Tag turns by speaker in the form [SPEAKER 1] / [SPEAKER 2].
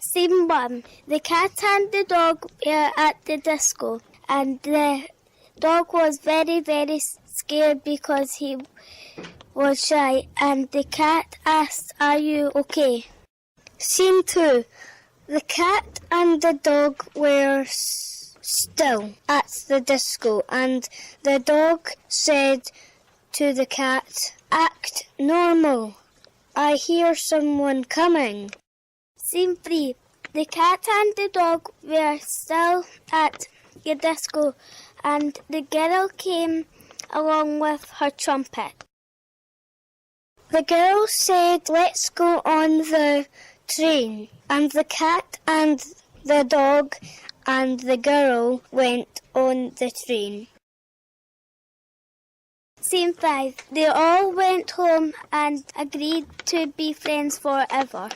[SPEAKER 1] Scene 1. The cat and the dog were at the disco, and the dog was very, very scared because he was shy, and the cat asked, "Are you okay?" Scene 2. The cat and the dog were still at the disco, and the dog said to the cat, "Act normal. I hear someone coming." Scene 3. The cat and the dog were still at the disco, and the girl came along with her trumpet. The girl said, "Let's go on the train," and the cat and the dog and the girl went on the train. Scene 5. They all went home and agreed to be friends forever.